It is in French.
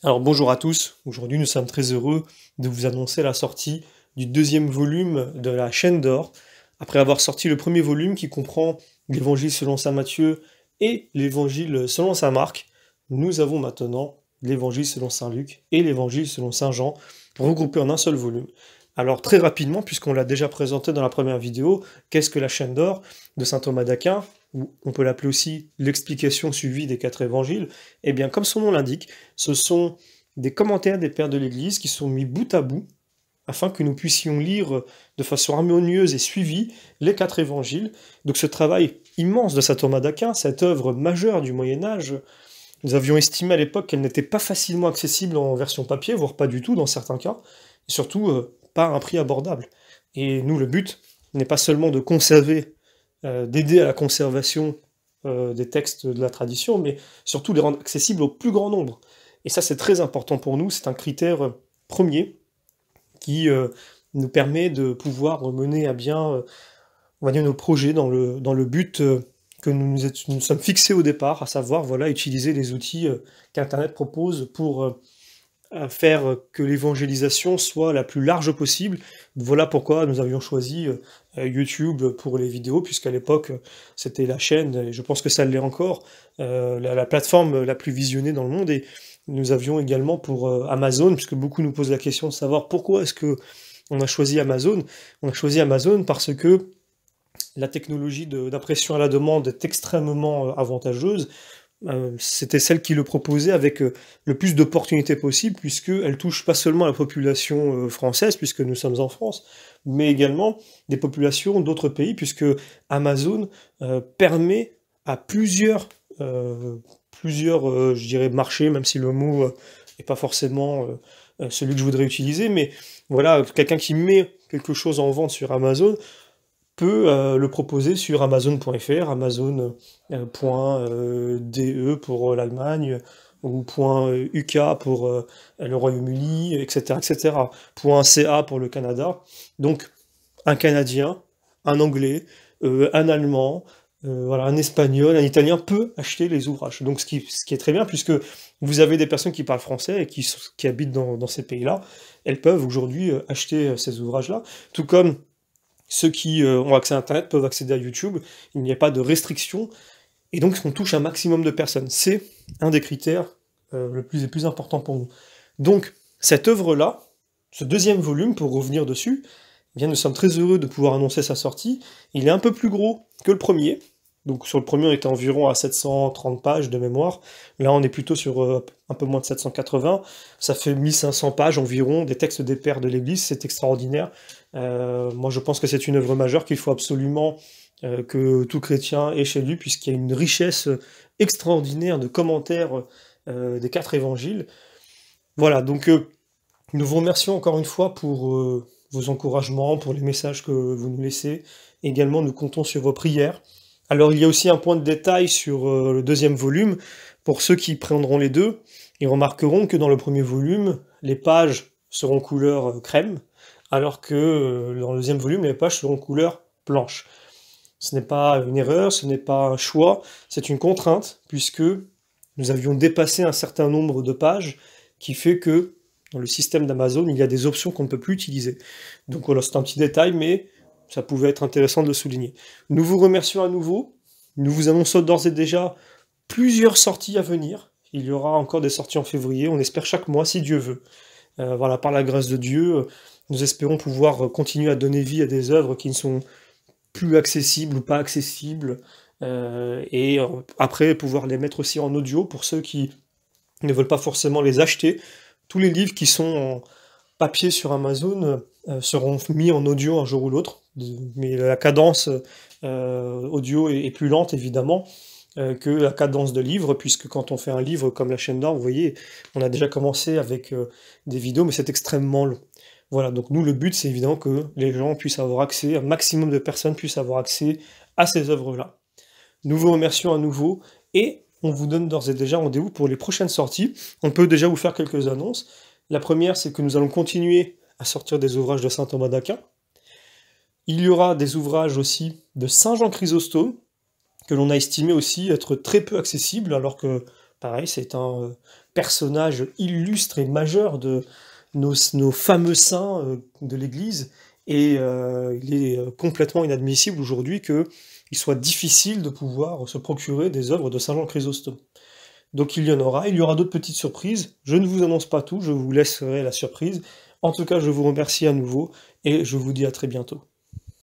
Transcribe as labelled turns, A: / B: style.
A: Alors bonjour à tous, aujourd'hui nous sommes très heureux de vous annoncer la sortie du deuxième volume de la Chaîne d'Or. Après avoir sorti le premier volume qui comprend l'Évangile selon saint Matthieu et l'Évangile selon saint Marc, nous avons maintenant l'Évangile selon saint Luc et l'Évangile selon saint Jean regroupés en un seul volume. Alors très rapidement, puisqu'on l'a déjà présenté dans la première vidéo, qu'est-ce que la Chaîne d'Or de saint Thomas d'Aquin, ou on peut l'appeler aussi l'explication suivie des 4 évangiles? Eh bien comme son nom l'indique, ce sont des commentaires des pères de l'Église qui sont mis bout à bout afin que nous puissions lire de façon harmonieuse et suivie les 4 évangiles. Donc ce travail immense de saint Thomas d'Aquin, cette œuvre majeure du Moyen-Âge, nous avions estimé à l'époque qu'elle n'était pas facilement accessible en version papier, voire pas du tout dans certains cas, et surtout pas à un prix abordable. Et nous, le but n'est pas seulement de conserver, d'aider à la conservation des textes de la tradition, mais surtout les rendre accessibles au plus grand nombre. Et ça, c'est très important pour nous, c'est un critère premier qui nous permet de pouvoir mener à bien, on va dire, nos projets dans le but que nous sommes fixés au départ, à savoir, voilà, utiliser les outils qu'Internet propose pour faire que l'évangélisation soit la plus large possible. Voilà pourquoi nous avions choisi YouTube pour les vidéos, puisqu'à l'époque, c'était la chaîne, et je pense que ça l'est encore, la plateforme la plus visionnée dans le monde. Et nous avions également pour Amazon, puisque beaucoup nous posent la question de savoir pourquoi est-ce que on a choisi Amazon. On a choisi Amazon parce que la technologie d'impression à la demande est extrêmement avantageuse. C'était celle qui le proposait avec le plus d'opportunités possible, puisqu'elle touche pas seulement la population française, puisque nous sommes en France, mais également des populations d'autres pays, puisque Amazon permet à plusieurs, je dirais, marchés, même si le mot n'est pas forcément celui que je voudrais utiliser, mais voilà, quelqu'un qui met quelque chose en vente sur Amazon peut le proposer sur Amazon.fr, Amazon.de pour l'Allemagne, ou .uk pour le Royaume-Uni, etc., etc., .ca pour le Canada. Donc, un Canadien, un Anglais, un Allemand, voilà, un Espagnol, un Italien peut acheter les ouvrages. Donc, ce qui est très bien, puisque vous avez des personnes qui parlent français et qui habitent dans ces pays-là, elles peuvent aujourd'hui acheter ces ouvrages-là, tout comme ceux qui ont accès à Internet peuvent accéder à YouTube, il n'y a pas de restriction, et donc on touche un maximum de personnes. C'est un des critères les plus importants pour nous. Donc, cette œuvre-là, ce deuxième volume, pour revenir dessus, eh bien, nous sommes très heureux de pouvoir annoncer sa sortie. Il est un peu plus gros que le premier. Donc sur le premier, on était environ à 730 pages de mémoire. Là, on est plutôt sur un peu moins de 780. Ça fait 1500 pages environ, des textes des pères de l'Église, c'est extraordinaire. Moi, je pense que c'est une œuvre majeure qu'il faut absolument que tout chrétien ait chez lui, puisqu'il y a une richesse extraordinaire de commentaires des 4 évangiles. Voilà, donc nous vous remercions encore une fois pour vos encouragements, pour les messages que vous nous laissez. Également, nous comptons sur vos prières. Alors, il y a aussi un point de détail sur le deuxième volume. Pour ceux qui prendront les deux, ils remarqueront que dans le premier volume, les pages seront couleur crème, alors que dans le deuxième volume, les pages seront couleur blanche. Ce n'est pas une erreur, ce n'est pas un choix, c'est une contrainte, puisque nous avions dépassé un certain nombre de pages, qui fait que dans le système d'Amazon, il y a des options qu'on ne peut plus utiliser. Donc voilà, c'est un petit détail, mais ça pouvait être intéressant de le souligner. Nous vous remercions à nouveau, nous vous annonçons d'ores et déjà plusieurs sorties à venir. Il y aura encore des sorties en février, on espère chaque mois, si Dieu veut. Voilà, par la grâce de Dieu, nous espérons pouvoir continuer à donner vie à des œuvres qui ne sont plus accessibles ou pas accessibles, et après pouvoir les mettre aussi en audio pour ceux qui ne veulent pas forcément les acheter. Tous les livres qui sont en papier sur Amazon seront mis en audio un jour ou l'autre, mais la cadence audio est plus lente évidemment que la cadence de livre, puisque quand on fait un livre comme la chaîne d'or, vous voyez, on a déjà commencé avec des vidéos, mais c'est extrêmement long. Voilà, donc nous, le but, c'est évidemment que les gens puissent avoir accès, un maximum de personnes puissent avoir accès à ces œuvres-là. Nous vous remercions à nouveau, et on vous donne d'ores et déjà rendez-vous pour les prochaines sorties. On peut déjà vous faire quelques annonces. La première, c'est que nous allons continuer à sortir des ouvrages de saint Thomas d'Aquin. Il y aura des ouvrages aussi de saint Jean Chrysostome, que l'on a estimé aussi être très peu accessible, alors que, pareil, c'est un personnages illustres et majeurs de nos fameux saints de l'Église, et il est complètement inadmissible aujourd'hui qu'il soit difficile de pouvoir se procurer des œuvres de Saint Jean Chrysostome. Donc il y aura d'autres petites surprises, je ne vous annonce pas tout, je vous laisserai la surprise. En tout cas, je vous remercie à nouveau, et je vous dis à très bientôt.